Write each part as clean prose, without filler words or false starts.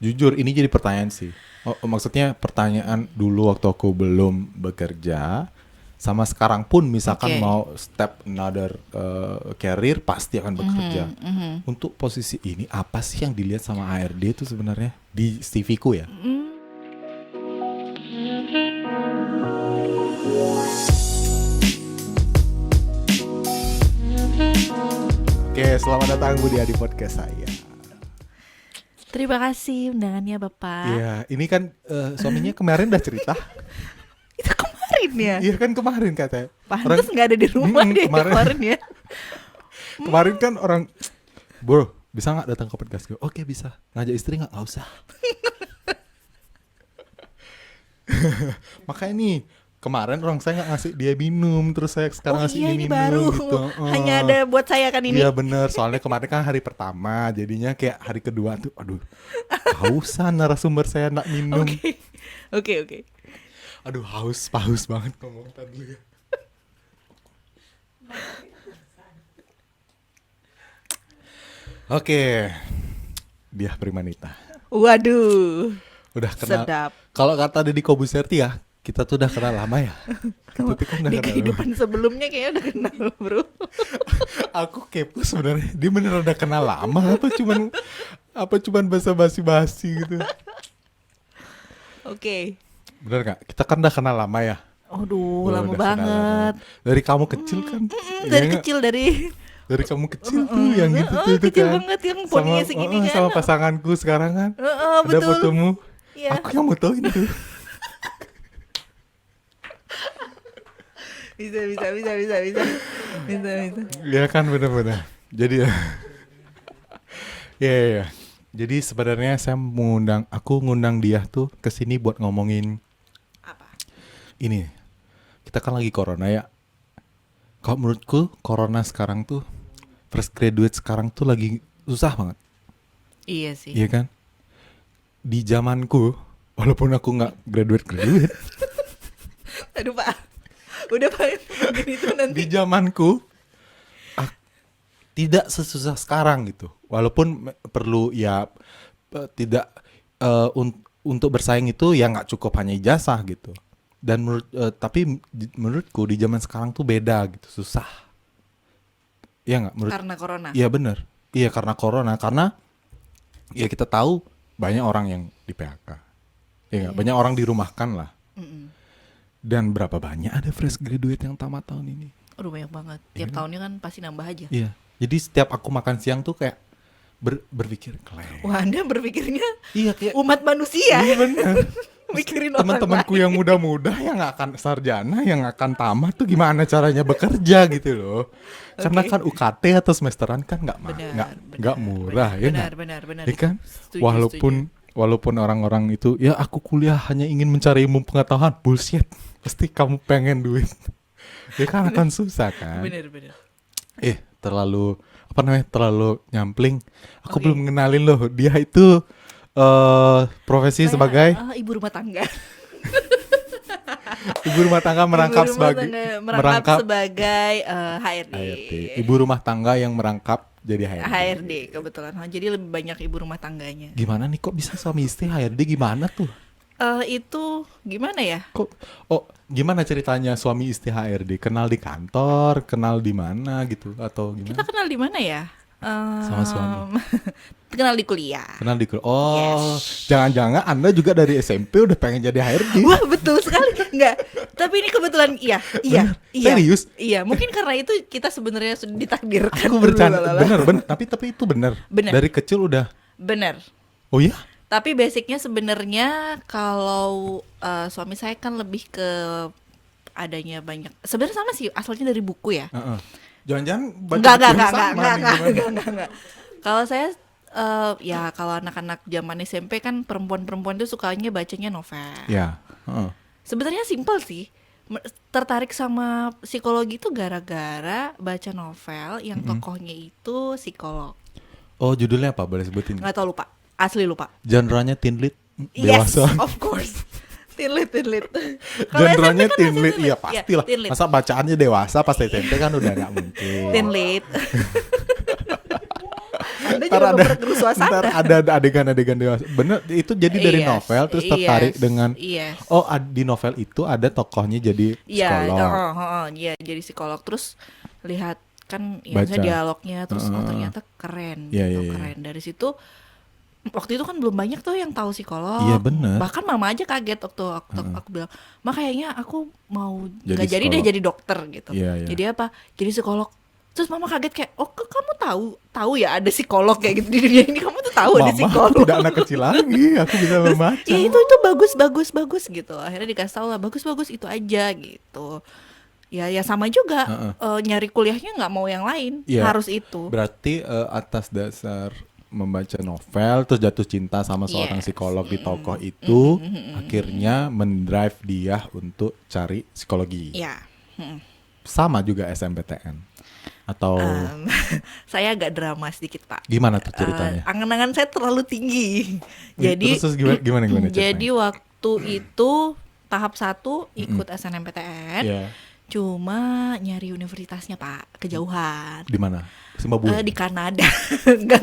Jujur ini jadi pertanyaan sih. Maksudnya pertanyaan dulu waktu aku belum bekerja, sama sekarang pun misalkan mau step another career pasti akan bekerja. Untuk posisi ini apa sih yang dilihat sama HRD itu sebenarnya di CV-ku ya? Oke, selamat datang Budi di podcast saya. Terima kasih undangannya Bapak. Iya, ini kan suaminya kemarin udah cerita. Itu kemarin ya? Iya kan kemarin katanya. Pantes gak ada di rumah dia kemarin ya. Kemarin kan orang, bro bisa gak datang ke podcast gue? Oke bisa. Ngajak istri gak? Gak usah. Makanya nih, kemarin orang saya gak ngasih dia minum, terus saya sekarang ngasih ini minum baru. gitu. Hanya ada buat saya kan ini. Iya bener, soalnya kemarin kan hari pertama, jadinya kayak hari kedua tuh, aduh, hausan narasumber saya nak minum. Oke. Aduh haus banget ngomong tadi ya. Oke, dia Primanita. Waduh. Udah kenal. Sedap. Kalau kata Deddy Kobuserti ya, kita tuh udah kenal lama ya. Kita tuh kan udah Di kenal kehidupan sebelumnya kayaknya udah kenal bro. Aku kepo sebenarnya, dia bener udah kenal lama apa cuman basa-basi gitu. Oke. Bener gak? Kita kan udah kenal lama ya. Aduh, lama Udah kenal banget. lama. Dari kamu kecil kan? Dari Iya kecil gak? Dari kamu kecil tuh yang gitu tuh kecil kan. banget yang poninya segini kan. Sama pasanganku sekarang kan. Ada betul. fotomu. Iya. Aku yang motoin tuh. Bisa. Iya kan bener-bener. Jadi ya. Jadi sebenarnya aku ngundang dia tuh ke sini buat ngomongin Apa? ini. Kita kan lagi corona ya. Kalau menurutku corona sekarang tuh fresh graduate sekarang tuh lagi susah banget. Iya sih. Iya kan? Di zamanku, walaupun aku nggak graduate. Aduh Pak. Udah Pak, mungkin itu nanti. Di zamanku tidak sesusah sekarang gitu. Walaupun perlu ya tidak untuk bersaing itu ya nggak cukup hanya ijazah gitu. Dan tapi menurutku di zaman sekarang tuh beda gitu, susah. Iya nggak? Karena corona. Iya benar. Iya karena corona, karena ya kita tahu banyak orang yang di PHK. Ya nggak? Banyak orang dirumahkan lah. Dan berapa banyak ada fresh graduate yang tamat tahun ini? Aduh banyak banget. Tiap tahunnya kan pasti nambah aja. Iya. Jadi setiap aku makan siang tuh kayak berpikir kleng. Wah Anda berpikirnya Iya kayak umat manusia. iya benar. Mikirin orang Teman-temanku yang muda-muda yang gak akan sarjana, yang gak akan tamat tuh gimana caranya bekerja gitu loh. Karena kan UKT atau semesteran kan nggak murah ya nggak. Benar. Ya kan? Setuju. Walaupun orang-orang itu ya aku kuliah hanya ingin mencari ilmu pengetahuan, bullshit. Pasti kamu pengen duit. Ya kan akan susah kan. Benar. Terlalu nyampling. Aku belum mengenalin loh. Dia itu profesi sebagai ibu rumah tangga. Ibu rumah tangga merangkap sebagai HRD. Ibu rumah tangga yang merangkap jadi HRD kebetulan. Jadi lebih banyak ibu rumah tangganya. Gimana nih kok bisa suami istri HRD gimana tuh? Itu gimana ya? Gimana ceritanya suami istri HRD? Kenal di kantor, kenal di mana gitu atau gimana? Kita kenal di mana ya? Sama suami. Kenal di kuliah. Jangan-jangan Anda juga dari SMP udah pengen jadi HRD? Wah betul sekali. Enggak. Tapi ini kebetulan iya. Serius? Iya, mungkin karena itu kita sebenarnya sudah ditakdirkan. Aku bercanda. Bener. Tapi itu bener. Dari kecil udah. Bener. Oh iya? Tapi basicnya sebenarnya kalau suami saya kan lebih ke adanya banyak. Sebenarnya sama sih, asalnya dari buku ya. Jangan-jangan enggak. Kalau saya ya kalau anak-anak zaman SMP kan perempuan-perempuan itu sukanya bacanya novel. Ya. Sebenarnya simpel sih. Tertarik sama psikologi itu gara-gara baca novel yang tokohnya itu psikolog. Oh, judulnya apa? Boleh sebutin? Nggak tahu, lupa. Asli lupa. Genre-nya teen lit? Yes, Dewasa? of course. Teen lit. Genre-nya teen lit, iya pastilah. Teen lit. Masa bacaannya dewasa pas SMP kan udah gak mungkin. Teen lit. Anda jangan memperkeruh suasana. Ntar ada adegan-adegan dewasa. Bener, itu jadi dari Yes, novel terus tertarik yes, dengan yes. di novel itu ada tokohnya jadi Iya, psikolog. iya jadi psikolog terus lihat kan ya Baca. misalnya dialognya terus Heeh. ternyata keren Iya, gitu, iya, iya. keren. Dari situ waktu itu kan belum banyak tuh yang tahu psikolog. Iya, bener. Bahkan mama aja kaget waktu aku bilang, "Ma kayaknya aku mau Jadi nggak jadi deh psikolog." jadi dokter gitu." Iya, iya. Jadi apa? Jadi psikolog. Terus mama kaget kayak, "Oh, kamu tahu ya ada psikolog kayak gitu di dunia ini. Kamu tuh tahu ada Mama psikolog." tidak anak kecil lagi, aku bisa membaca. Ya itu bagus gitu. Akhirnya dikasih tahu lah bagus itu aja gitu. Ya sama juga nyari kuliahnya nggak mau yang lain, Iya. harus itu. Berarti atas dasar membaca novel terus jatuh cinta sama seorang Yes. psikolog di tokoh itu akhirnya mendrive dia untuk cari psikologi. Ya. Mm. Sama juga SMPTN atau Saya agak drama sedikit Pak. gimana tuh ceritanya? Angan-angan saya terlalu tinggi. Jadi terus gimana ceritanya? jadi waktu itu tahap 1 ikut SNMPTN. Iya. Cuma nyari universitasnya Pak, kejauhan. Di mana? Zimbabwe. Di Kanada. Enggak.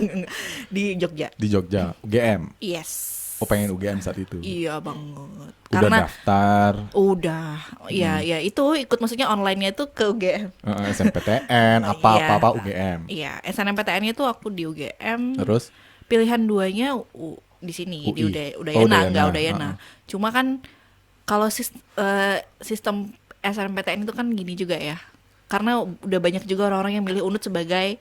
Di Jogja. Di Jogja, UGM. Yes. Oh, pengen UGM saat itu. Iya banget. Udah Karena daftar udah, ya itu ikut maksudnya online-nya itu ke UGM. SNMPTN apa UGM. Iya, SNMPTN-nya itu aku di UGM. Terus Pilihan 2-nya di sini di UI. Udayana, enggak Udayana. Udayana. Cuma kan kalau sistem SNMPTN itu kan gini juga ya. Karena udah banyak juga orang-orang yang milih UNUD sebagai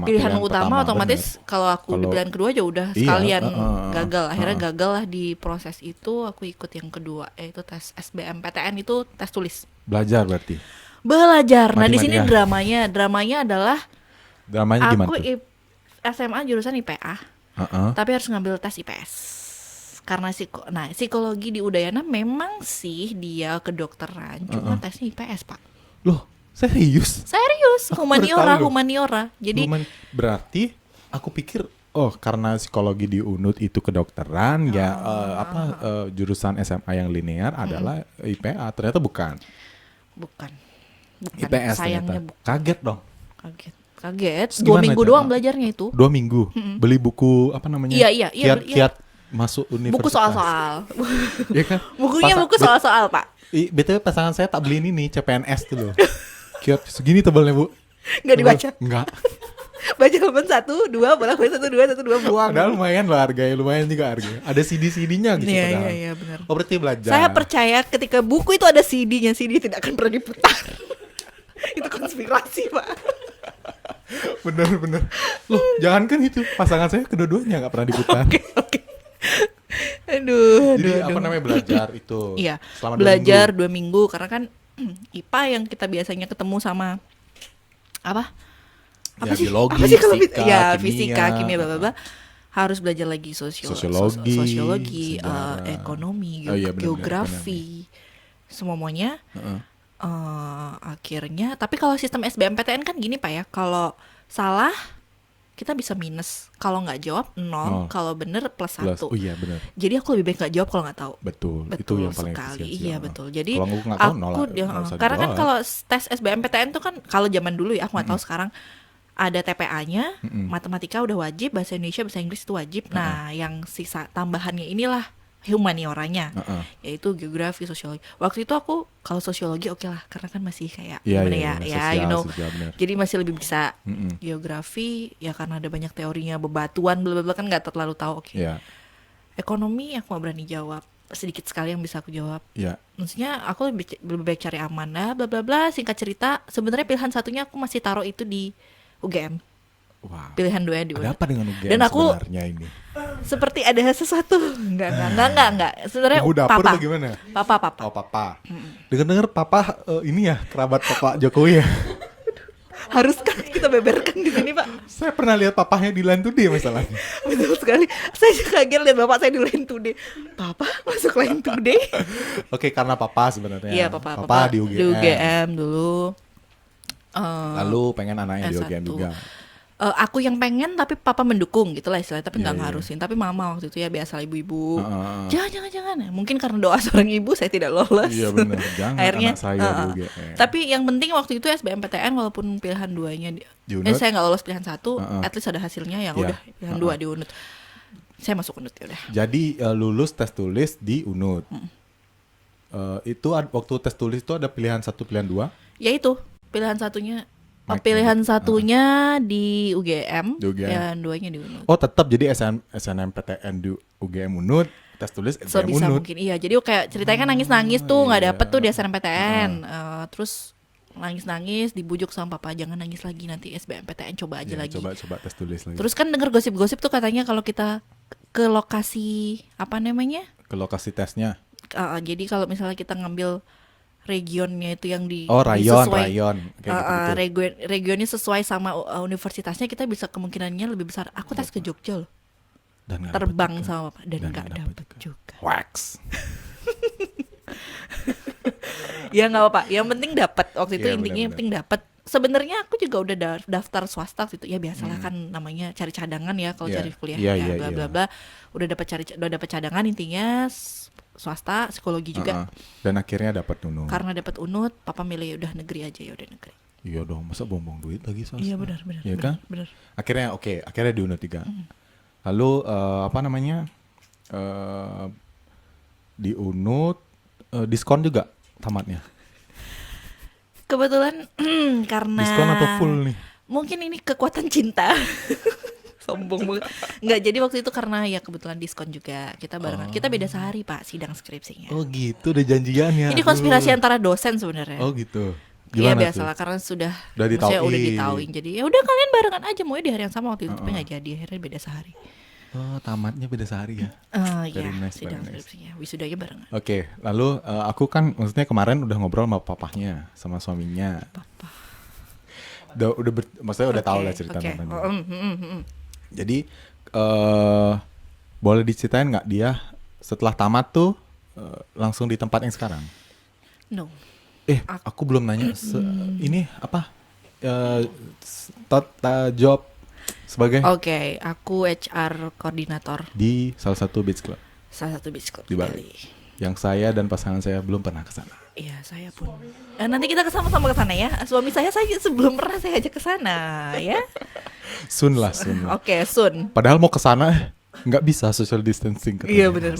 pilihan utama, pertama, otomatis kalau aku di Kalau- pilihan kedua aja udah Iya, sekalian gagal. heeh. Akhirnya gagal lah di proses itu. Aku ikut yang kedua, yaitu tes SBMPTN, itu tes tulis. belajar berarti. Belajar. Nah, di sini Matematika. dramanya adalah Dramanya gimana aku tuh? SMA jurusan IPA, Heeh. tapi harus ngambil tes IPS. Karena psikologi di Udayana memang sih dia kedokteran, cuma tesnya IPS, Pak. Loh, serius? Serius, Aku baru tahu loh. humaniora. Jadi Berarti aku pikir karena psikologi di UNUD itu kedokteran jurusan SMA yang linear adalah IPA. Ternyata bukan. bukan. IPS Sayangnya ternyata. Kaget dong. Kaget. Terus 2 gimana minggu itu? doang belajarnya itu. 2 minggu. Beli buku apa namanya? Iya, Kiat masuk universitas. Buku soal-soal. Iya kan? Bukunya buku soal-soal, Pak. BTW pasangan saya tak beli ini nih CPNS tuh loh. Kiat segini tebalnya, Bu. Nggak dibaca. Enggak. Baca halaman 1, 2, bolak balik 1, 2, buang. Padahal lumayan loh harganya, lumayan juga harganya. Ada CD-CD-nya gitu padahal. Iya, benar. Oh, berarti belajar. Saya percaya ketika buku itu ada CD-nya, CD tidak akan pernah diputar. Itu konspirasi, Pak. Bener. Loh, jangankan itu, pasangan saya kedua-duanya nggak pernah diputar. Oke. Aduh. Jadi apa namanya belajar itu? Iya, Selama 2 belajar minggu. 2 minggu karena kan IPA yang kita biasanya ketemu sama apa Ya, sih? biologi, Apa sih kalau fisika, fisika, kimia. kimia, bla bla bla. Harus belajar lagi Sosiologi, sosiologi, sejarah. ekonomi, Oh, iya, benar, geografi, semuanya. Heeh. Akhirnya, tapi kalau sistem SBMPTN kan gini Pak ya, kalau salah kita bisa minus, kalau nggak jawab 0, kalau bener plus 1. Oh iya benar. Jadi aku lebih baik nggak jawab kalau nggak tahu. Betul. Itu Betul yang paling sekali. efisien sih. Iya betul. Jadi Kalau aku nggak tahu, nol lah. dia, Nggak usah karena kan dijawab. kalau tes SBMPTN tuh kan kalau zaman dulu ya, aku nggak tahu sekarang, ada TPA-nya, matematika udah wajib, bahasa Indonesia, bahasa Inggris itu wajib. Nah, yang sisa tambahannya inilah humanioranya, yaitu geografi, sosiologi. Waktu itu aku kalau sosiologi oke lah, karena kan masih kayak Iya, gimana iya, ya, iya, ya sosial, you know. sosial, benar. Jadi masih lebih bisa. Geografi ya karena ada banyak teorinya, bebatuan, bla bla bla, kan nggak terlalu tahu. Oke. Iya. Ekonomi aku nggak berani jawab, sedikit sekali yang bisa aku jawab. Iya. Maksudnya aku lebih baik cari aman lah, bla bla bla. Singkat cerita, sebenarnya pilihan satunya aku masih taruh itu di UGM. Wah. Pilihan 2-nya di Ada UGM. apa dengan UGM Dan aku sebenarnya ini? seperti ada sesuatu. Enggak. Sebenarnya Ibu dapur papa. atau gimana? Papa. Oh, papa. Dengar-dengar papa ini ya kerabat Pak Jokowi ya. Haruskah kita beberkan di sini, Pak? Saya pernah lihat papahnya di Line Today masalahnya. Betul sekali. Saya juga kaget lihat bapak saya di Line Today. Papa masuk Line Today? Oke, karena papa sebenarnya. Iya, papa di UGM. Di UGM dulu. Lalu pengen anaknya di S1. UGM juga. aku yang pengen tapi papa mendukung gitulah istilahnya, tapi nggak Iya, iya. ngarusin. Tapi mama waktu itu ya biasa ibu-ibu, Heeh. jangan. Mungkin karena doa seorang ibu saya tidak lolos. Iya benar, jangan Akhirnya, anak saya di UGM. tapi yang penting waktu itu SBMPTN walaupun pilihan 2-nya Di UNUD? saya nggak lolos pilihan 1, Heeh. at least ada hasilnya ya Iya. udah pilihan 2 di UNUD. Saya masuk UNUD ya udah. Jadi lulus tes tulis di UNUD. Itu waktu tes tulis itu ada pilihan 1, pilihan 2. Ya itu pilihan satunya. Mike, Pilihan satunya di UGM, Di UGM. pilihan 2-nya di UNUD. Oh tetap jadi SNMPTN di UGM UNUD, tes tulis UGM Sebisa UNUD. mungkin iya. Jadi kayak ceritanya kan nangis-nangis tuh nggak iya. dapet tuh di SNMPTN. Terus nangis-nangis dibujuk sama papa, jangan nangis lagi, nanti SBMPTN coba aja Ya, lagi. coba tes tulis lagi. Terus kan denger gosip-gosip tuh katanya kalau kita ke lokasi apa namanya? Ke lokasi tesnya. Jadi kalau misalnya kita ngambil regionnya itu yang di Rayon sesuai kayak gitu. regionnya sesuai sama universitasnya, kita bisa kemungkinannya lebih besar. Aku tes ke Jogja loh, Dan nggak terbang dapet juga. sama papa dan nggak dapet juga. Wax. Ya nggak apa-apa, yang penting dapat waktu itu, Iya, intinya yang benar-benar. penting dapat. Sebenarnya aku juga udah daftar swasta gitu ya, biasalah kan namanya cari cadangan ya kalau Iya. cari kuliah Iya, ya iya, bla iya. bla bla. Udah dapat cadangan, intinya swasta, psikologi juga. Dan akhirnya dapat UNUD. Karena dapat UNUD, papa milih udah negeri aja, ya udah negeri. Iya dong, masa buang duit lagi swasta? Iya benar. Iya kan? Benar. Akhirnya di UNUD 3. Lalu apa namanya? Di UNUD diskon juga tamatnya. Kebetulan karena Diskon atau full nih? mungkin ini kekuatan cinta. Sombong banget. Enggak, jadi waktu itu karena ya kebetulan diskon juga. Kita barengan. Kita beda sehari, Pak, sidang skripsinya. Oh gitu, udah janjian ya. Ini konspirasi antara dosen sebenarnya. Oh gitu. Iya Gimana biasalah, tuh? karena Udah maksudnya udah ditauin. ditauin. Jadi ya udah kalian barengan aja, mau di hari yang sama waktu itu, tapi nggak jadi, akhirnya beda sehari. Oh, tamatnya beda sehari ya. Iya, Very nice, sidang very nice. skripsinya, wisudanya barengan. Oke, lalu aku kan maksudnya kemarin udah ngobrol sama papahnya, sama suaminya. Papa. Maksudnya udah tahu lah cerita Oke. tentang Oh, Jadi boleh diceritain nggak dia setelah tamat tuh langsung di tempat yang sekarang? No. Aku belum nanya. Ini apa? Job sebagai Oke, aku HR koordinator di salah satu beach club salah satu beach club di Bali. Yang saya dan pasangan saya belum pernah ke sana. Iya, saya pun. Nanti kita sama-sama ke sana ya. Suami saya sebelum pernah saya ajak ke sana ya. Soon lah. Oke, soon. Padahal mau ke sana nggak bisa social distancing. Iya, benar.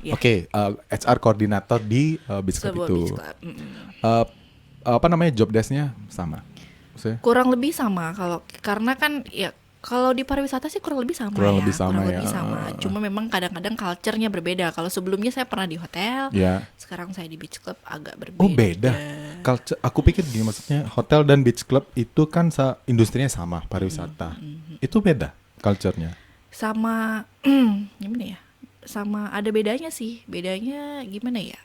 Ya. Oke, HR koordinator di beach club Sebuah itu. beach club. Apa namanya, job desk-nya sama? Maksudnya? Kurang lebih sama karena kan ya kalau di pariwisata sih kurang lebih sama. Kurang lebih sama. Cuma memang kadang-kadang culture-nya berbeda. Kalau sebelumnya saya pernah di hotel, Ya. sekarang saya di beach club agak berbeda. Oh beda. Culture, aku pikir gini, maksudnya hotel dan beach club itu kan industrinya sama, pariwisata. Itu beda culture-nya. Sama gimana ya? Sama ada bedanya sih. Bedanya gimana ya?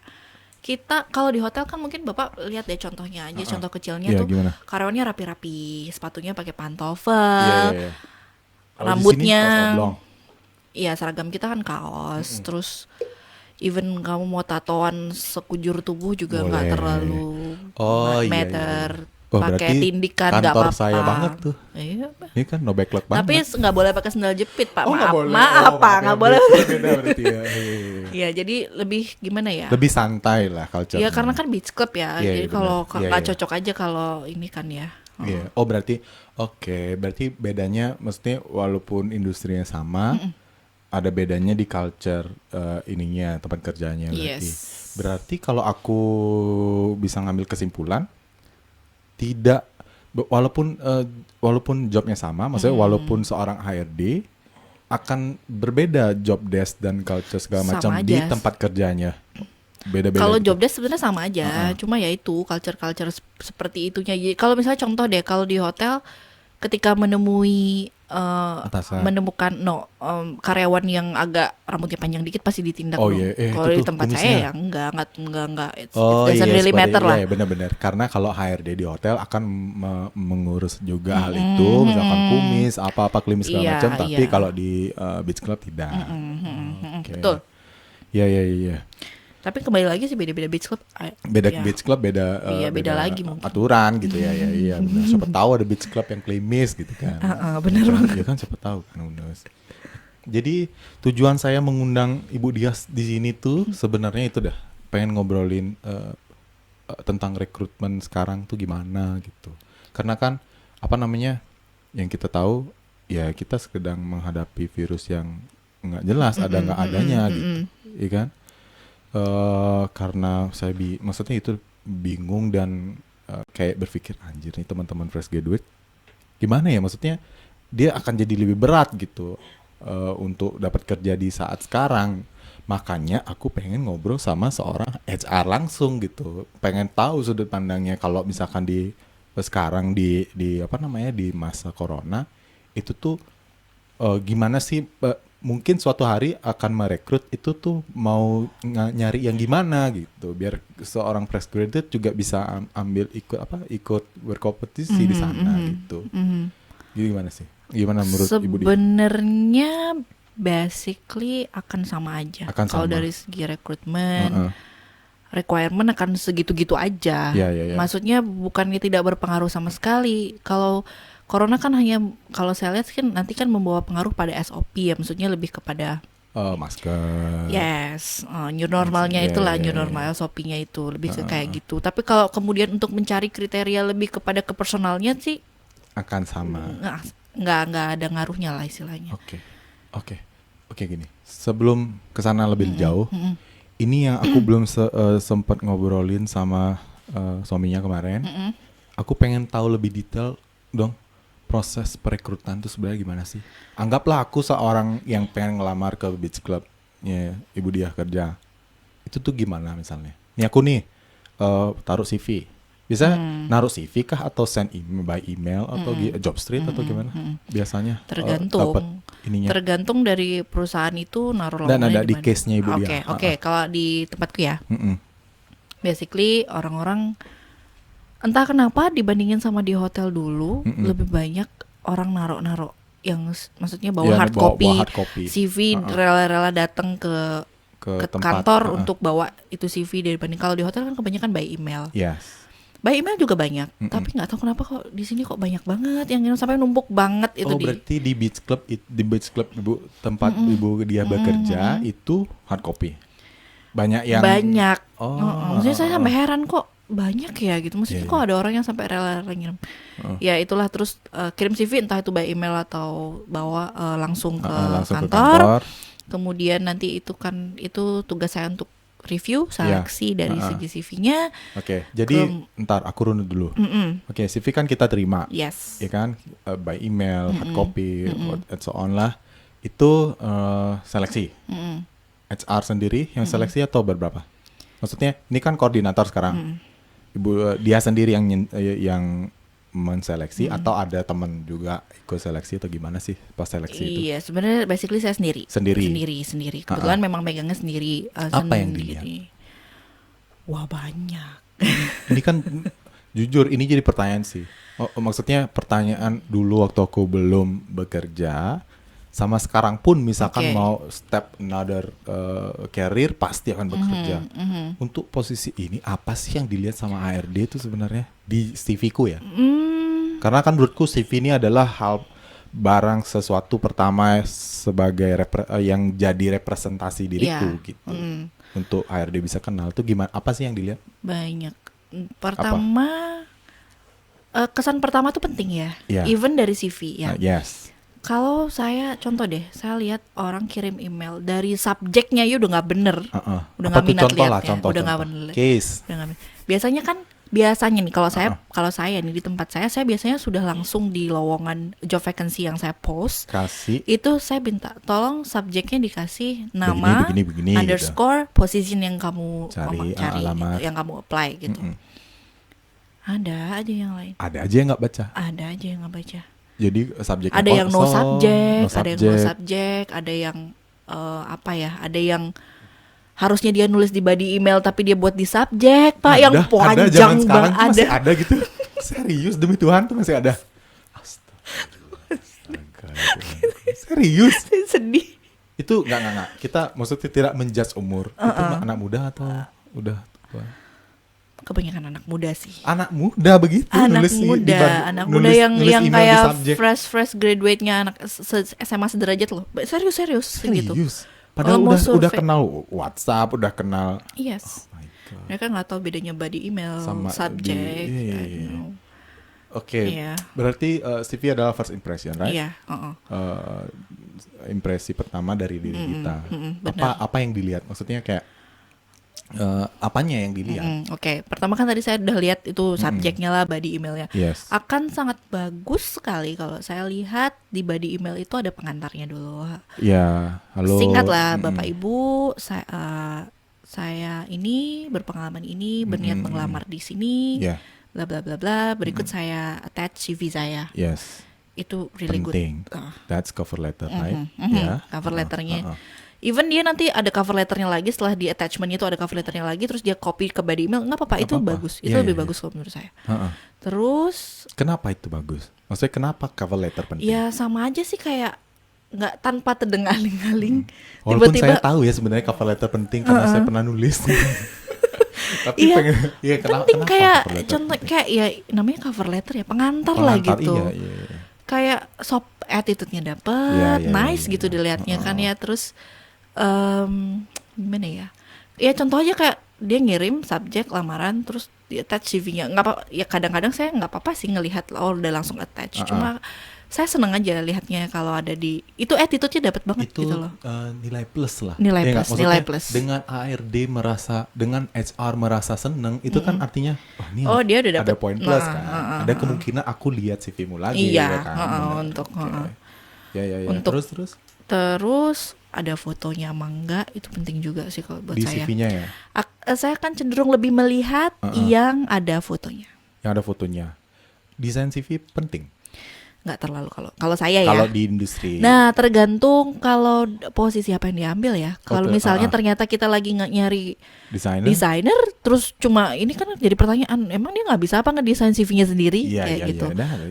Kita kalau di hotel kan mungkin Bapak lihat deh contohnya aja, contoh kecilnya Iya, tuh gimana? karyawannya rapi-rapi, sepatunya pakai pantofel, Iya. Kalau di rambutnya, sini kaos oblong. iya seragam kita kan kaos, terus even kamu mau tatoan sekujur tubuh juga nggak Boleh. terlalu Oh, iya, meter, Oh, pakai berarti tindikan nggak kantor apa-apa. saya banget tuh. Iya, Pak. Ini kan no backlog banget. Tapi nggak boleh pakai sendal jepit, Pak. Oh, nggak Maaf, boleh. maaf, Pak, maaf nggak ya, boleh. Beda berarti ya. Iya. Iya, jadi lebih gimana ya? Lebih santai lah culture. Ya karena kan beach club ya, Iya, jadi iya, kalau benar. Iya, nggak iya. cocok aja kalau ini kan ya. Iya. Oh berarti berarti bedanya maksudnya walaupun industrinya sama, ada bedanya di culture ininya, tempat kerjanya berarti. Yes. Berarti kalau aku bisa ngambil kesimpulan, tidak walaupun jobnya sama, maksudnya walaupun seorang HRD akan berbeda job desk dan culture segala Sama macam aja. di tempat kerjanya. Beda-beda. Kalau gitu. job desk sebenarnya sama aja, cuma ya itu culture seperti itunya. Jadi kalau misalnya contoh deh, kalau di hotel ketika menemui Atasan. menemukan karyawan yang agak rambutnya panjang dikit pasti ditindak Oh, dong. iya. Kalau Itu di tuh tempat kumisnya. saya ya enggak. It Oh doesn't iya, really matter lah. Iya, benar-benar. Karena kalau HRD di hotel akan mengurus juga hal itu, misalkan kumis, apa-apa klimis segala Iya, macam. Tapi iya. kalau di beach club tidak. Oke. Betul. Iya. Tapi kembali lagi sih beda-beda beach club. Beda Ya. beach club beda Iya, beda lagi mungkin. aturan gitu ya iya benar. Siapa tahu ada beach club yang klimis gitu kan. Bener banget. Ya kan siapa tahu kan udah. Jadi tujuan saya mengundang Ibu Dias di sini tuh sebenarnya itu dah pengen ngobrolin tentang rekrutmen sekarang tuh gimana gitu. Karena kan apa namanya yang kita tahu ya kita sedang menghadapi virus yang nggak jelas ada nggak adanya gitu, ya kan? Karena saya maksudnya itu bingung dan kayak berpikir anjir nih teman-teman fresh graduate gimana ya, maksudnya dia akan jadi lebih berat gitu untuk dapat kerja di saat sekarang. Makanya aku pengen ngobrol sama seorang HR langsung gitu, pengen tahu sudut pandangnya kalau misalkan sekarang di apa namanya di masa corona itu tuh gimana sih mungkin suatu hari akan merekrut itu tuh mau nyari yang gimana gitu biar seorang fresh graduate juga bisa ikut berkompetisi di sana gitu. Jadi gimana sih? Gimana menurut Ibu Dia? Sebenarnya basically akan sama aja. Akan Kalau sama. dari segi rekrutmen, requirement akan segitu-gitu aja. Ya. Maksudnya bukannya tidak berpengaruh sama sekali. Kalau corona kan hanya, kalau saya lihat kan nanti kan membawa pengaruh pada SOP ya. Maksudnya lebih kepada masker. yes, new normalnya Ya, itulah ya, new ya. normal SOP-nya itu lebih ke kayak gitu. Tapi kalau kemudian untuk mencari kriteria lebih kepada ke personalnya sih Akan sama. nggak ada ngaruhnya lah istilahnya. Oke gini. Sebelum kesana lebih jauh, ini yang aku belum sempat ngobrolin sama suaminya kemarin. Aku pengen tahu lebih detail dong proses perekrutan itu sebenarnya gimana sih? Anggaplah aku seorang yang pengen ngelamar ke beach clubnya Ibu Dia kerja. Itu tuh gimana misalnya? Nih aku nih taruh CV. Bisa naruh CV kah atau send email by email atau job street atau gimana? Biasanya Tergantung. dapat ininya. Tergantung dari perusahaan itu naruh Dan lowongannya ada di mana. case-nya Ibu Dia. Oke. Kalau di tempatku ya, Mm-mm. basically orang-orang entah kenapa dibandingin sama di hotel dulu lebih banyak orang naruh yang maksudnya bawa Ya, hard bawa copy, hard copy. CV, rela-rela datang ke tempat, kantor untuk bawa itu CV dibanding kalau di hotel kan kebanyakan by email. Yes. By email juga banyak, tapi nggak tahu kenapa kok di sini kok banyak banget yang sampai numpuk banget itu di. Berarti di beach club Ibu tempat Ibu Dia bekerja itu hard copy. Banyak yang Banyak. Oh. Maksudnya saya sampai heran kok banyak ya gitu. Maksudnya Iya, kok ada orang yang sampai rela ngirim. Ya itulah terus kirim CV entah itu by email atau bawa langsung ke langsung ke kantor. Kemudian nanti itu tugas saya untuk review seleksi dari segi CV-nya. Oke, jadi ntar aku runut dulu. Oke, CV kan kita terima. Yes. Ya kan, by email, hard copy, and so on lah. Itu seleksi. HR sendiri yang seleksi atau berberapa? Maksudnya ini kan koordinator sekarang. Ibu Dia sendiri yang menseleksi atau ada teman juga ikut seleksi atau gimana sih pas seleksi itu? Iya, sebenarnya basically saya sendiri. Sendiri. Kebetulan memang megangnya sendiri. Apa yang dilihat? Wah, banyak. Ini kan jujur ini jadi pertanyaan sih. Maksudnya pertanyaan dulu waktu aku belum bekerja sama sekarang pun misalkan mau step another career pasti akan bekerja. Untuk posisi ini apa sih yang dilihat sama HRD itu sebenarnya di CV-ku ya? Karena kan menurutku CV ini adalah barang sesuatu pertama sebagai yang jadi representasi diriku gitu. Untuk HRD bisa kenal tuh gimana? Apa sih yang dilihat? Banyak. Pertama, kesan pertama tuh penting ya. Yeah. Even dari CV ya. Yes. Kalau saya contoh deh, saya lihat orang kirim email dari subjeknya ya udah nggak bener, udah nggak minat liatnya, udah nggak bener. Case. Biasanya nih kalau saya nih di tempat saya biasanya sudah langsung di lowongan job vacancy yang saya post. Kasih. Itu saya minta tolong subjeknya dikasih nama, begini, underscore, gitu. position yang kamu cari yang kamu apply gitu. Ada aja yang lain. Ada aja yang nggak baca. Ada aja yang nggak baca. Jadi subjeknya ada yang no subject, ada yang no subject, ada yang ada yang harusnya dia nulis di body email tapi dia buat di subjek, Pak, yang panjang banget. Masih ada gitu. Serius demi Tuhan tuh masih ada. Astaga. Serius. Sedih. Itu enggak. Kita maksudnya tidak menjudge umur. Itu anak muda atau udah tua? Kebanyakan anak muda sih. Anak muda begitu Anak nulis muda nulis yang email di kayak subjek. fresh graduate-nya anak SMA sederajat loh. Serius gitu. Padahal Kalau mau udah survei. kenal WhatsApp, udah kenal. Yes. Oh my God. Mereka nggak tahu bedanya body email, Sama subject. iya. I don't know. Oke, Iya. berarti CV adalah first impression, right? Iya. Impresi pertama dari diri kita. benar. Apa yang dilihat? Maksudnya kayak apanya yang dilihat? Oke. Pertama kan tadi saya udah lihat itu subjeknya lah, body emailnya. Yes. Akan sangat bagus sekali kalau saya lihat di body email itu ada pengantarnya dulu. Ya, halo. Singkat lah, Bapak Ibu, saya ini berpengalaman ini, berniat mengelamar di sini, Ya, bla bla bla bla. Berikut saya attach CV saya. yes. Itu really Penting. good. That's cover letter, right? Ya. Cover letternya. Even dia nanti ada cover letternya lagi, setelah di attachment itu ada cover letternya lagi, terus dia copy ke body email, nggak apa-apa, itu bagus. Itu Iya, lebih iya, bagus kalau menurut saya. Heeh. Terus Kenapa itu bagus? Maksudnya kenapa cover letter penting? ya sama aja sih, kayak nggak tanpa tedeng-aling-aling Walaupun tiba-tiba saya tahu ya sebenarnya cover letter penting karena saya pernah nulis. Tapi Iya, iya penting kenapa kayak cover letter contoh penting? kayak ya namanya cover letter ya, pengantar lah gitu. Iya. Kayak soft attitude-nya dapet, Iya, nice iya. gitu dilihatnya kan ya. Terus gimana ya? Ya contoh aja kayak dia ngirim subjek lamaran terus di attach CV-nya. Nggak apa, ya kadang-kadang saya nggak apa-apa sih ngelihat udah langsung attach. Cuma saya seneng aja lihatnya kalau ada di itu attitude-nya dapet banget Itu gitu loh. nilai plus lah. Nilai Ya nggak? plus, Maksudnya nilai plus. Dengan ARD dengan HR merasa seneng itu kan artinya ini Oh, dia udah ada dapet. poin plus Nah, kan. Ada kemungkinan aku lihat CV-mu lagi Iya, ya kan. Benar. untuk Oke. Ya. Untuk- Terus ada fotonya apa enggak, itu penting juga sih kalau buat di saya. CV-nya ya. Saya kan cenderung lebih melihat yang ada fotonya. Yang ada fotonya. Desain CV penting. Nggak terlalu kalau saya ya. Kalau di industri. Nah, tergantung kalau posisi apa yang diambil ya. Kalau Oke, misalnya ternyata kita lagi nyari desainer, terus cuma ini kan jadi pertanyaan, emang dia nggak bisa apa ngedesain CV-nya sendiri kayak gitu.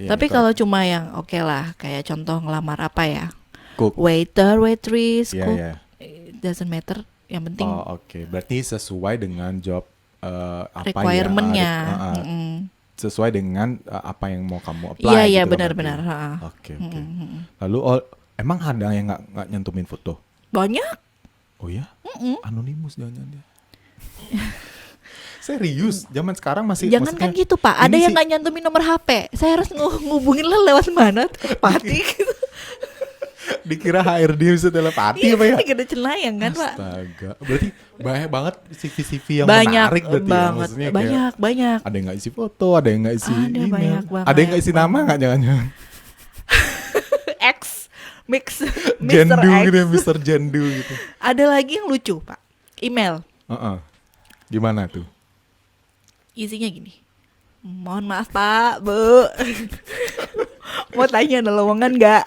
Tapi kalau cuma yang oke lah, kayak contoh ngelamar apa ya, cook. waiter, waitress, Iya, cook, iya. it doesn't matter. Yang penting Oh, oke. Berarti sesuai dengan job apa requirement-nya. ya? Sesuai dengan apa yang mau kamu apply. Iya, iya, gitu kan benar-benar. berarti. Oke. Lalu emang ada yang nggak nyentumin foto? Banyak. Oh ya? Anonimus jangan-jangan dia. Serius, zaman sekarang masih. Jangan kan gitu Pak, ada ini yang sih- nggak nyantumin nomor HP. Saya harus ngubungin lah lewat mana? Telepati gitu. Dikira HRD bisa telepati Iya apa ya? kan gak ada celayang kan Pak. Astaga, berarti banyak banget CV-CV yang Banyak menarik berarti ya? banget, Maksudnya kayak banyak. ada yang nggak isi foto, ada yang nggak isi Ada, email, banyak banget, ada yang nggak isi nama nggak jangan-jangan? X mix Mr. Jendu X. gitu ya, Mr. Jendu gitu. Ada lagi yang lucu Pak. Email. Gimana tuh? Isinya gini. Mohon maaf Pak, Bu. Mau tanya ada lowongan nggak?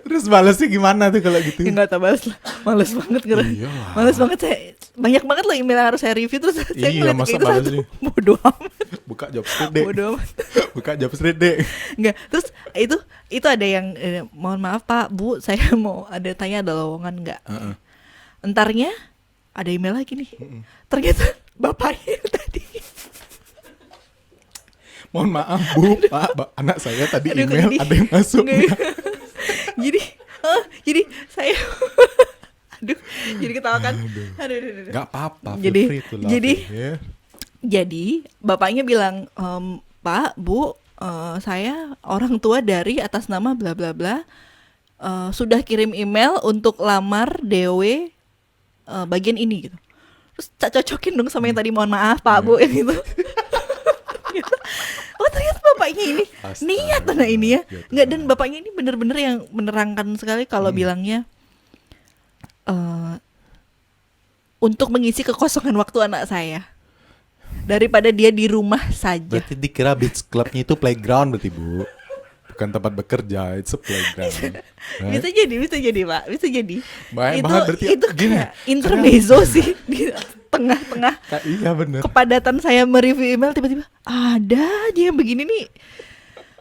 Terus balasnya gimana tuh kalau gitu? Ya nggak tahu balas lah. Males banget Iyalah. Males banget saya. Banyak banget loh email yang harus saya review terus saya Iya, ngeliat masa kayak gitu balas satu. ini? Bodoh amat. Buka job street deh. Bodoh amat. Buka job street deh. Enggak. Terus itu ada yang mohon maaf Pak, Bu, saya mau ada tanya ada lowongan enggak? Entarnya ada email lagi nih. Ternyata bapaknya yang tadi. Mohon maaf Bu, Pak, anak saya tadi Aduh, email ini. ada yang masuk. Enggak. jadi saya jadi ketawa kan. Aduh. Gak apa-apa. Jadi- feel free to laugh jadi- ya. Jadi bapaknya bilang, Pak, Bu, saya orang tua dari atas nama bla bla bla, sudah kirim email untuk lamar DW bagian ini gitu. Terus tak cocokin dong sama yang tadi mohon maaf Pak Bu yang itu. Oh ternyata bapaknya ini Astaga, niat anak ini ya. gitu. Nggak, dan bapaknya ini bener-bener yang menerangkan sekali kalau bilangnya untuk mengisi kekosongan waktu anak saya. Daripada dia di rumah saja. Berarti dikira beach clubnya itu playground berarti Bu. Bukan tempat bekerja, it's a playground. Right? Bisa jadi Pak, bisa jadi. Banyak itu banget berarti itu gini, kayak intermezzo sih di tengah-tengah Iya bener. kepadatan saya mereview email, tiba-tiba ada aja yang begini nih.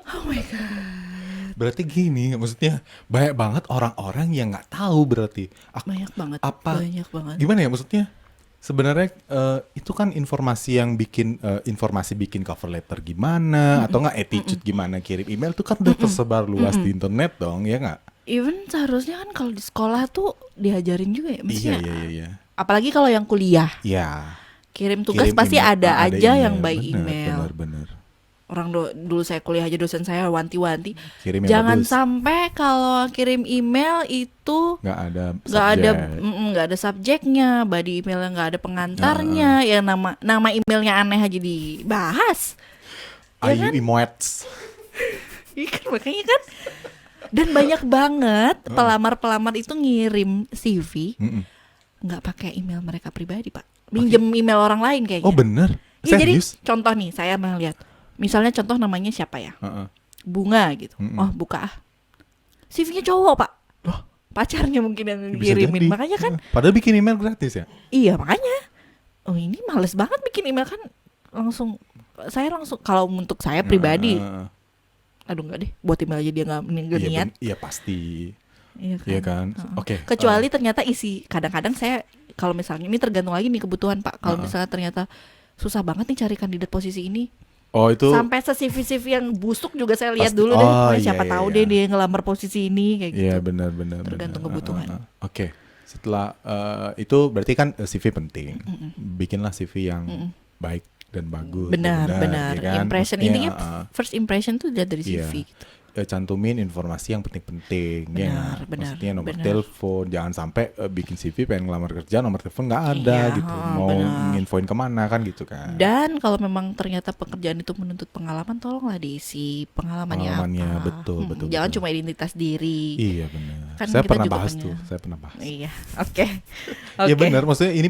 Oh my god. Berarti gini, maksudnya banyak banget orang-orang yang nggak tahu berarti. Banyak banget. Apa? Banyak banget. Gimana ya maksudnya? Sebenarnya itu kan informasi yang bikin bikin cover letter gimana atau nggak attitude gimana kirim email itu kan udah tersebar luas di internet dong, ya nggak? Even seharusnya kan kalau di sekolah tuh diajarin juga ya, maksudnya. Iya. Apalagi kalau yang kuliah. Iya. Kirim tugas Kirim pasti email, ada aja email. yang by email. Bener. Orang dulu saya kuliah aja dosen saya wanti-wanti. Kirim yang Jangan bagus. sampai kalau kirim email itu nggak ada subjeknya, body emailnya nggak ada pengantarnya, ya nama emailnya aneh aja dibahas. Ya Ayu kan? emotes. Iya kan, makanya kan. Dan banyak banget pelamar-pelamar itu ngirim CV nggak pakai email mereka pribadi, Pak. Minjem email orang lain kayaknya. Oh bener? Ya, jadi Serius? contoh nih, saya melihat. Misalnya contoh namanya siapa ya? Bunga gitu. Oh, buka ah. CV-nya cowok, Pak. Pacarnya mungkin yang Bisa ngirimin. jadi. Makanya kan. Padahal bikin email gratis ya? Iya, makanya. Oh, ini males banget bikin email kan. Saya langsung kalau untuk saya pribadi. Aduh enggak deh, buat email aja dia enggak niat. Iya pasti. Iya kan? Oke. Kecuali ternyata isi. Kadang-kadang saya kalau misalnya ini tergantung lagi nih kebutuhan, Pak. Kalau misalnya ternyata susah banget nih cari kandidat posisi ini. Oh itu sampai CV yang busuk juga saya lihat dulu deh. Siapa tahu deh dia ngelamar posisi ini kayak gitu. Iya benar. Tergantung kebutuhan. Oke. Setelah itu berarti kan CV penting. Bikinlah CV yang baik dan bagus. Benar. Ya kan? Impression intinya first impression tuh dari CV gitu. Cantumin informasi yang penting-penting. Benar. Maksudnya nomor telepon, jangan sampai bikin CV pengen ngelamar kerja nomor telepon nggak ada gitu. Mau nginfoin kemana kan gitu kan. Dan kalau memang ternyata pekerjaan itu menuntut pengalaman, tolonglah diisi pengalamannya apa. Betul. Jangan cuma identitas diri. Iya benar. Kan Saya pernah bahas tuh. Iya, oke. Iya benar. Maksudnya ini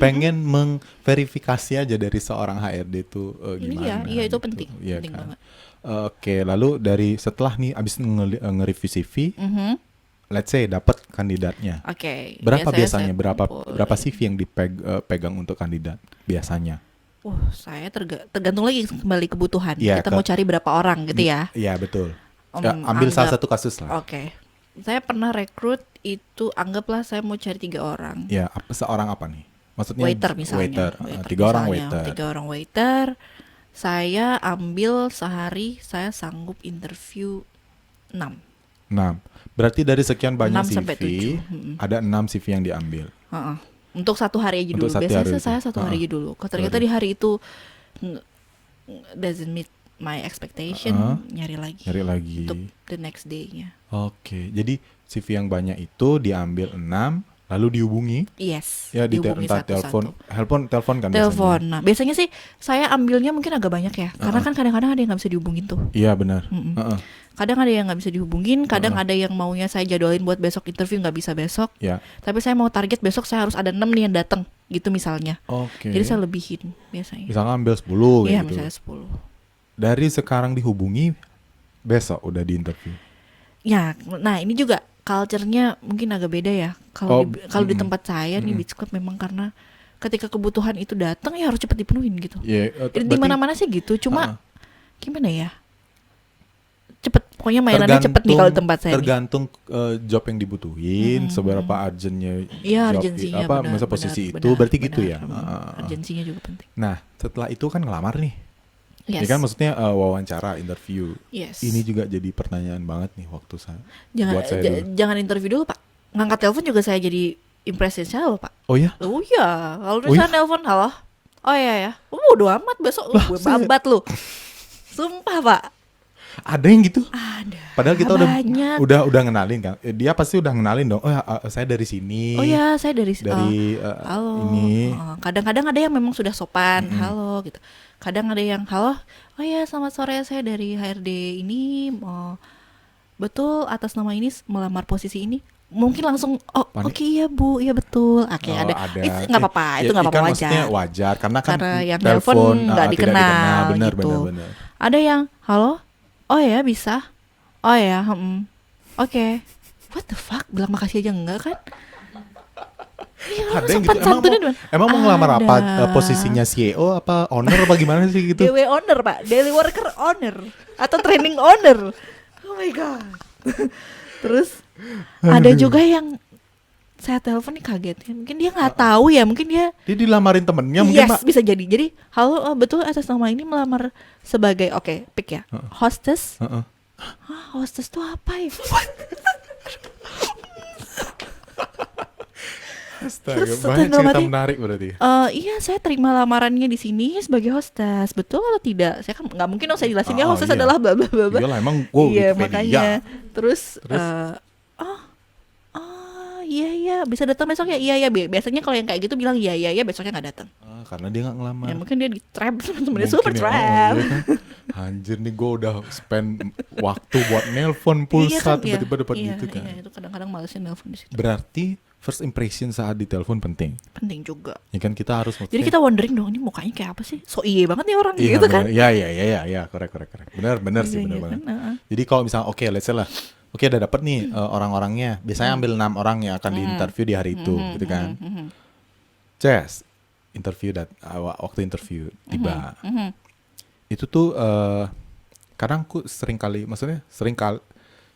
pengen mengverifikasi aja dari seorang HRD tuh gimana. Iya itu gitu. penting Iya, penting kan? banget. Oke, lalu dari setelah nih abis nge-review CV, let's say dapat kandidatnya. Oke. Berapa biasanya berapa CV yang dipegang untuk kandidat biasanya? Saya tergantung lagi kembali kebutuhan. Ya, kita mau cari berapa orang gitu ya? Iya betul. Ambil salah satu kasus lah. Oke. Saya pernah rekrut itu, anggaplah saya mau cari 3 orang. Ya, seorang apa nih? Maksudnya waiter misalnya. Waiter. 3 orang waiter. 3 orang waiter. Saya ambil sehari saya sanggup interview 6. Berarti dari sekian banyak 6 sampai CV 7. ada 6 CV yang diambil. Untuk 1 hari aja dulu. Biasanya saya 1 hari aja dulu. Kalau ternyata di hari itu doesn't meet my expectation, nyari lagi untuk the next day-nya. Oke, jadi CV yang banyak itu diambil 6, lalu dihubungi. Yes. Ya dihubungi telepon kan. Telepon. Nah, biasanya sih saya ambilnya mungkin agak banyak ya, karena kan kadang-kadang ada yang nggak bisa dihubungin tuh. Iya benar. Kadang ada yang nggak bisa dihubungin, kadang ada yang maunya saya jadwalin buat besok interview nggak bisa besok. Ya. Tapi saya mau target besok saya harus ada 6 nih yang datang, gitu misalnya. Oke. Jadi saya lebihin biasanya. Misalnya ambil 10 Iya, gitu. misalnya 10. Dari sekarang dihubungi, besok udah di interview. Ya, nah ini juga culture-nya mungkin agak beda ya. Kalau di tempat saya nih Beach Club memang karena ketika kebutuhan itu datang ya harus cepat dipenuhin gitu. Di mana-mana sih gitu, cuma gimana ya? Cepet, pokoknya mainannya cepet nih kalau di tempat saya. Tergantung job yang dibutuhin, seberapa urgentnya job, urgensinya masa posisi itu, berarti gitu ya. Urgensinya juga penting. Nah, setelah itu kan ngelamar nih. Yes. Ini kan maksudnya wawancara, interview. Yes. Ini juga jadi pertanyaan banget nih waktu saya. Jangan interview dulu, Pak. Ngangkat telepon juga saya jadi impresi saya loh, Pak. Oh ya? Oh iya. Kalau misalnya telepon, halo. Oh iya ya. Bodo amat besok gue babat lu. Sumpah, Pak. Ada yang gitu? Ada. Padahal kita udah ngenalin kan. Dia pasti udah ngenalin dong. Oh ya, saya dari sini. Oh ya, saya dari halo. Ini. Kadang-kadang ada yang memang sudah sopan, halo gitu. Kadang ada yang halo. Oh ya, selamat sore, saya dari HRD ini. Betul atas nama ini melamar posisi ini. Mungkin langsung oke, iya Bu, iya betul. Oke, ada. Itu nggak apa-apa, itu nggak apa-apa, wajar. Maksudnya wajar karena yang telepon nggak dikenal, benar, gitu. Benar. Ada yang halo. Oh ya, bisa. Oh ya, Oke. What the fuck? Bilang makasih aja enggak kan? Ada yang gitu. Emang mau ngelamar apa? Posisinya CEO apa owner apa gimana sih gitu? DW owner, Pak. Daily worker owner atau training owner. Oh my god. Terus ada juga yang saya telepon nih kagetnya, mungkin dia nggak tahu ya, mungkin dia dilamarin temennya mungkin, Mbak. bisa jadi halo, betul atas nama ini melamar sebagai pick ya, hostess. Hostess tuh apa ya? Astaga, banyak cerita menarik berarti. Iya, saya terima lamarannya di sini sebagai hostess, betul atau tidak? Saya kan nggak mungkin dong saya jelasin ya hostess adalah bla bla bla. Iyalah, emang gue iya, makanya. Terus iya bisa datang besok ya, iya biasanya kalau yang kayak gitu bilang iya besoknya nggak datang. Karena dia nggak ngelamar. Ya mungkin dia di trap sama temennya, super trap. Iya kan? Anjir nih, gue udah spend waktu buat nelpon pulsa, tiba-tiba dapat gitu kan. Iya, itu kadang-kadang malesin nelpon di situ. Berarti first impression saat ditelepon penting. Penting juga. Ya kan, kita harus. Jadi kita wondering dong, ini mukanya kayak apa sih? So iye banget nih orang gitu kan? Iya, korek. Benar sih, benar banget. Jadi kalau misalnya let's say lah. Oke, udah dapet nih orang-orangnya. Biasanya ambil 6 orang yang akan diinterview di hari itu, gitu kan. Jess, waktu interview tiba. Itu tuh kadang aku sering kali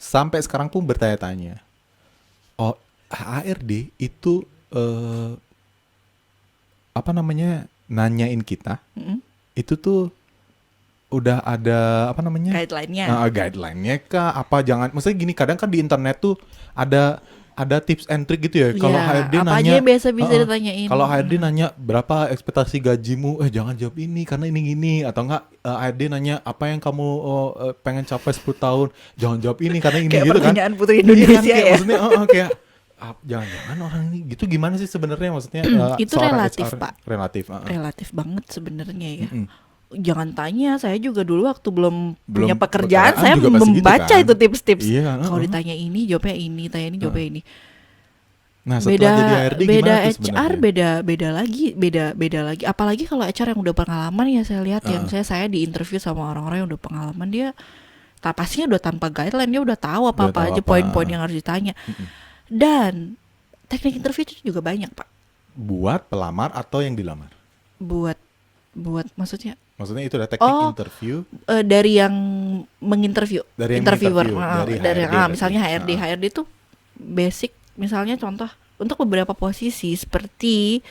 sampai sekarang pun bertanya-tanya. Oh, HRD itu nanyain kita. Itu tuh udah ada guideline-nya kah, apa jangan, maksudnya gini, kadang kan di internet tuh ada tips and trick gitu ya. Kalau HRD apa nanya aja biasa ditanyain. Kalau HRD nanya berapa ekspektasi gajimu, jangan jawab ini karena ini gini, atau enggak HRD nanya apa yang kamu pengen capai 10 tahun, jangan jawab ini karena ini kayak gitu kan. Kayak pertanyaan Putri Indonesia ya. Maksudnya kayak jangan-jangan orang ini gitu, gimana sih sebenarnya, maksudnya itu relatif, HR, Pak. Relatif Banget sebenarnya ya. Jangan tanya, saya juga dulu waktu belum punya pekerjaan saya membaca gitu kan? Itu tips-tips. Kalau ditanya ini jawabnya ini, tanya ini jawabnya ini. Nah, setelah jadi HRD beda gimana tuh HR beda lagi. Apalagi kalau HR yang udah pengalaman ya, saya lihat yang saya diinterview sama orang-orang yang udah pengalaman, dia pastinya udah tanpa guideline, dia udah tahu apa-apa aja poin-poin yang harus ditanya. Dan teknik interview itu juga banyak, Pak. Buat pelamar atau yang dilamar? Buat maksudnya itu ada teknik interview dari yang menginterview, dari interviewer, dari HRD, misalnya HRD itu basic, misalnya contoh untuk beberapa posisi seperti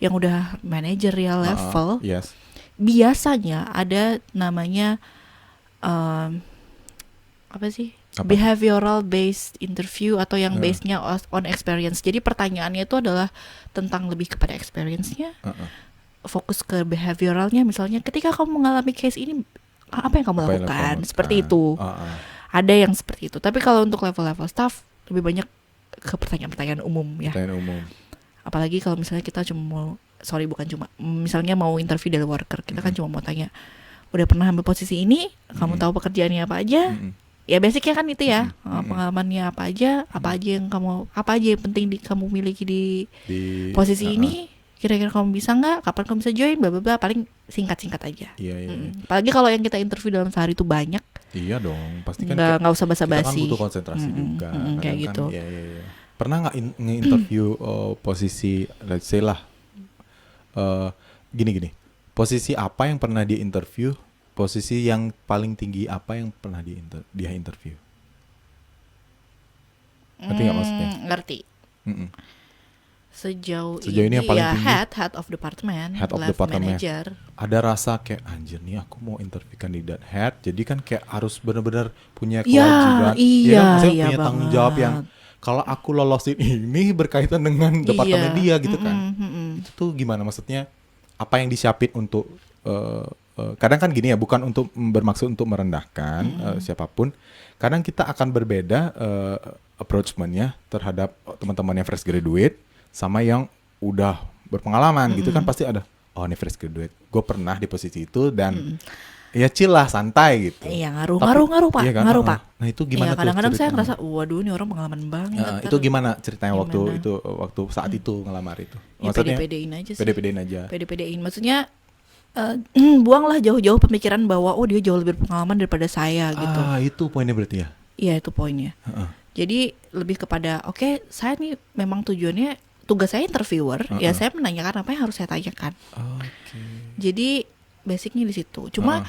yang udah managerial level, biasanya ada namanya behavioral based interview atau yang based-nya on experience. Jadi pertanyaannya itu adalah tentang lebih kepada experience-nya. Fokus ke behavioralnya, misalnya ketika kamu mengalami case ini apa yang kamu lakukan, seperti itu. Ada yang seperti itu. Tapi kalau untuk level-level staff lebih banyak ke pertanyaan-pertanyaan umum ya. Apalagi kalau misalnya kita misalnya mau interview dari worker, kita kan cuma mau tanya, udah pernah ambil posisi ini, kamu tahu pekerjaannya apa aja? Ya basicnya kan itu ya, pengalamannya apa aja yang penting kamu miliki di posisi ini. Kira-kira kamu bisa nggak? Kapan kamu bisa join? Bla bla bla. Paling singkat-singkat aja. Iya. Apalagi kalau yang kita interview dalam sehari itu banyak. Iya dong, pasti kan nggak usah basa-basi. Kita kan butuh konsentrasi juga. Kayak gitu. Iya. Pernah nggak nge-interview posisi, let's say lah, gini. Posisi apa yang pernah dia interview? Posisi yang paling tinggi apa yang pernah dia interview? Ngerti nggak maksudnya? Ngerti. Sejauh ini yang paling tinggi, head of department, manager. Ada rasa kayak anjir nih, aku mau interview kandidat head, jadi kan kayak harus benar-benar punya kewajiban, maksudnya punya tanggung jawab yang kalau aku lolosin ini berkaitan dengan departemen dia gitu kan. Itu tuh gimana, maksudnya apa yang disiapin untuk kadang kan gini ya, bukan untuk bermaksud untuk merendahkan siapapun. Kadang kita akan berbeda approachment-nya terhadap teman-teman yang fresh graduate sama yang udah berpengalaman gitu kan. Pasti ada, ini fresh graduate, gue pernah di posisi itu dan ya chill lah, santai gitu. Iya, ngaruh Pak. Iya kan? Ngaruh Pak. Nah itu gimana tuh? Kadang-kadang saya ngerasa, waduh ini orang pengalaman banget. Itu gimana ceritanya waktu saat itu ngelamar itu? Maksudnya pede-pedein aja sih. Pede-pedein. Maksudnya buanglah jauh-jauh pemikiran bahwa dia jauh lebih berpengalaman daripada saya gitu. Itu poinnya berarti ya? Iya, itu poinnya. Jadi lebih kepada saya nih memang tujuannya, tugas saya interviewer, ya saya menanyakan apa yang harus saya tanyakan. Jadi basicnya di situ. Cuma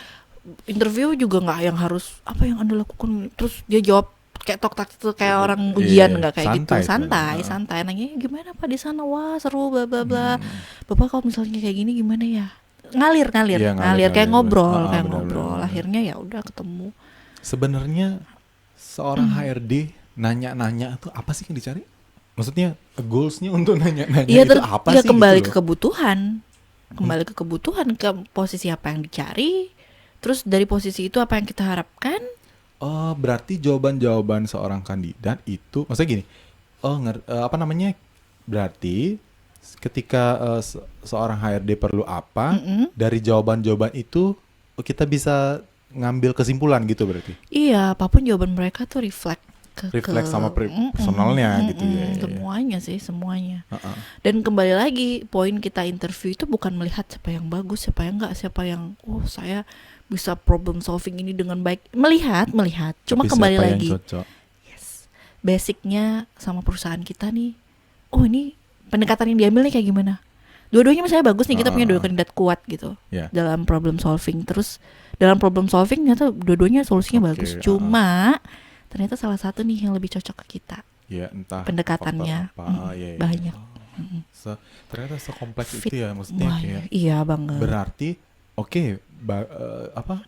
interview juga nggak yang harus apa yang Anda lakukan, terus dia jawab kayak tok tak itu kayak orang ujian, nggak kayak gitu, santai nanya gimana Pak di sana, wah seru bla bla bla, Bapak kalau misalnya kayak gini gimana ya, ngalir kayak ngobrol akhirnya ya udah ketemu. Sebenarnya seorang HRD nanya-nanya tuh apa sih yang dicari? Maksudnya goalsnya untuk nanya-nanya itu apa sih? Kembali gitu ke kebutuhan, kembali ke kebutuhan, ke posisi apa yang dicari, terus dari posisi itu apa yang kita harapkan. Oh, berarti jawaban-jawaban seorang kandidat itu, maksudnya gini, berarti ketika seorang HRD perlu apa, dari jawaban-jawaban itu kita bisa ngambil kesimpulan gitu berarti? Iya, apapun jawaban mereka tuh reflect sama personalnya gitu ya. Semuanya sih, semuanya. Dan kembali lagi, poin kita interview itu bukan melihat siapa yang bagus, siapa yang enggak, siapa yang saya bisa problem solving ini dengan baik. Melihat. Cuma tapi kembali lagi. Yes. Basicnya sama perusahaan kita nih. Oh, ini pendekatan yang diambil nih kayak gimana? Dua-duanya misalnya bagus nih, kita punya dua kandidat kuat gitu. Dalam problem solving. Terus dalam problem solving ternyata dua-duanya solusinya bagus. Cuma ternyata salah satu nih yang lebih cocok ke kita. Ya, entah pendekatannya banyak. Ternyata sekompleks itu ya, maksudnya kayak. Iya banget. Berarti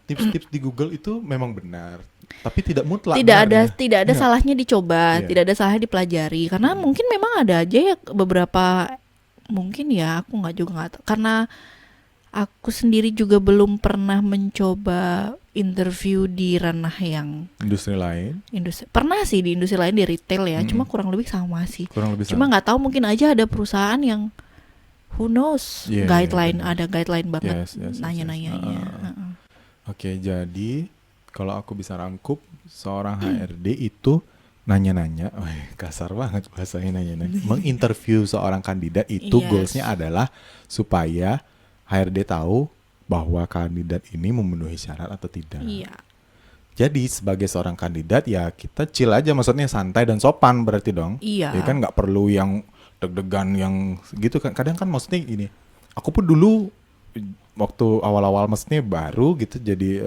tips-tips di Google itu memang benar, tapi tidak mutlak. Tidak ada salahnya dicoba, tidak ada salahnya dipelajari, karena mungkin memang ada aja ya beberapa, mungkin ya aku nggak tahu, karena aku sendiri juga belum pernah mencoba interview di ranah yang industri lain. Pernah sih di industri lain, di retail ya, cuma kurang lebih sama sih. Cuma nggak tahu, mungkin aja ada perusahaan yang who knows, guideline ada guideline banget nanya-nanyanya. Oke, jadi kalau aku bisa rangkup, seorang HRD itu nanya-nanya, kasar banget bahasanya nanya-nanya. Menginterview seorang kandidat itu goalsnya adalah supaya HRD tahu bahwa kandidat ini memenuhi syarat atau tidak. Iya. Jadi sebagai seorang kandidat ya kita chill aja, maksudnya santai dan sopan berarti dong. Iya. Ya kan nggak perlu yang deg-degan yang gitu kan. Kadang kan maksudnya gini, aku pun dulu waktu awal-awal maksudnya baru gitu jadi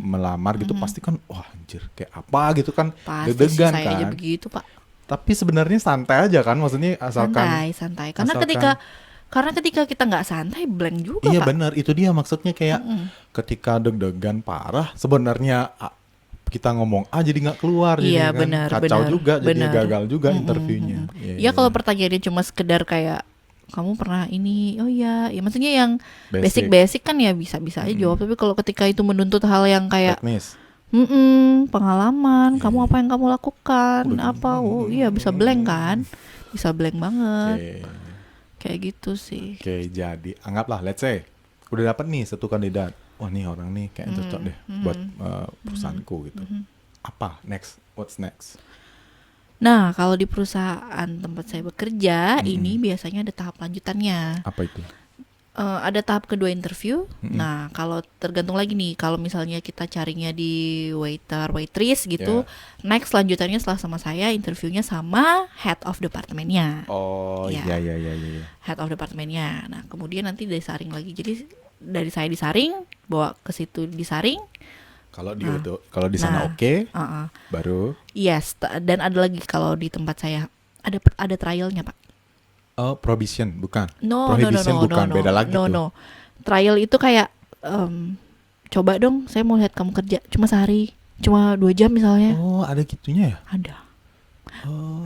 melamar gitu, pasti kan wah anjir kayak apa gitu kan, deg-degan kan. Aja begitu, Pak. Tapi sebenarnya santai aja kan, maksudnya asalkan santai. Karena ketika kita nggak santai, blank juga, iya, Pak. benar, itu dia maksudnya kayak ketika deg-degan parah sebenarnya kita ngomong jadi nggak keluar, iya, jadi kan kacau juga, jadi gagal juga interviewnya. Ya kalau pertanyaannya cuma sekedar kayak kamu pernah ini, oh ya maksudnya yang basic kan ya bisa aja jawab. Tapi kalau ketika itu menuntut hal yang kayak teknis, pengalaman, kamu apa yang kamu lakukan, iya bisa blank kan, bisa blank banget. Kayak gitu sih. Oke, jadi anggaplah let's say udah dapat nih satu kandidat. Wah, nih orang nih kayak cocok deh buat perusahaanku gitu. Apa next? What's next? Nah, kalau di perusahaan tempat saya bekerja, ini biasanya ada tahap lanjutannya. Apa itu? Ada tahap kedua interview. Nah, kalau tergantung lagi nih, kalau misalnya kita carinya di waiter, waitress gitu, next lanjutannya setelah sama saya, interviewnya sama head of departemennya. Oh, iya. Head of departemennya. Nah, kemudian nanti disaring lagi. Jadi dari saya disaring, bawa ke situ disaring. Kalau di sana oke, baru. Yes, dan ada lagi kalau di tempat saya ada trialnya, Pak. Probation bukan? Prohibition bukan, beda lagi tuh. No. Trial itu kayak coba dong, saya mau lihat kamu kerja cuma sehari, cuma 2 jam misalnya. Oh, ada gitunya ya? Ada.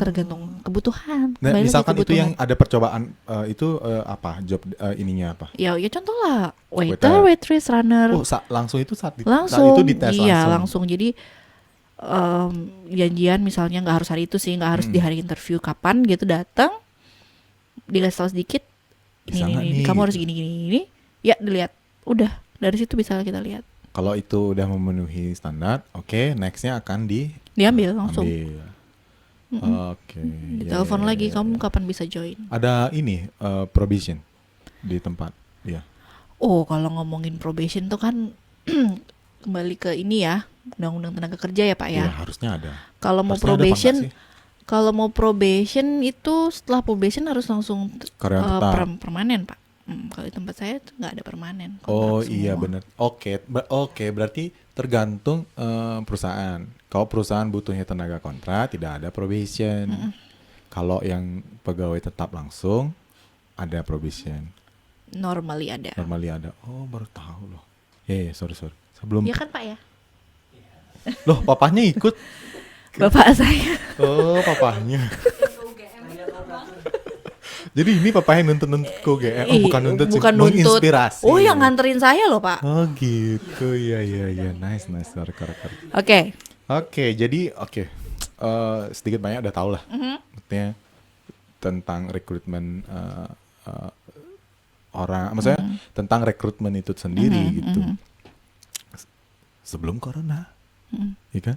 Tergantung kebutuhan. Nah, misalkan itu yang ada percobaan itu apa? Job ininya apa? Ya contoh lah, waiter, waitress, runner. Oh, langsung itu saat itu dites langsung. Iya, langsung. Jadi janjian misalnya nggak harus hari itu sih, nggak harus di hari interview, kapan gitu datang. Dikasih tahu sedikit, ini kamu harus gini, ya dilihat, udah dari situ bisa kita lihat. Kalau itu udah memenuhi standar, oke, nextnya akan diambil langsung. Oke. Telepon lagi, kamu kapan bisa join? Ada ini probation di tempat, ya. Oh, kalau ngomongin probation tuh kan kembali ke ini ya, Undang-Undang Tenaga Kerja ya Pak ya. Iya, harusnya ada. Kalau mau probation. Kalau mau probation itu setelah probation harus langsung permanen, Pak. Kalau di tempat saya tuh nggak ada permanen. Oh kontrak iya semua. benar. Oke, berarti tergantung perusahaan. Kalau perusahaan butuhnya tenaga kontrak, tidak ada probation. Kalau yang pegawai tetap langsung, ada probation. Normally ada. Normally ada. Oh baru tahu loh. Ya, sorry. Sebelum Iya kan Pak ya? loh, papahnya ikut. Bapak saya. Oh, papahnya. Jadi ini papahnya nuntut ke UGM. Oh, bukan nuntut sih, Bukan nuntut. menginspirasi. Oh, yang nganterin saya loh Pak. Oh gitu, iya. Nice. Correct. Oke. Jadi sedikit banyak udah tahu lah. Maksudnya tentang rekrutmen orang, maksudnya tentang rekrutmen itu sendiri gitu. Sebelum corona, ya kan?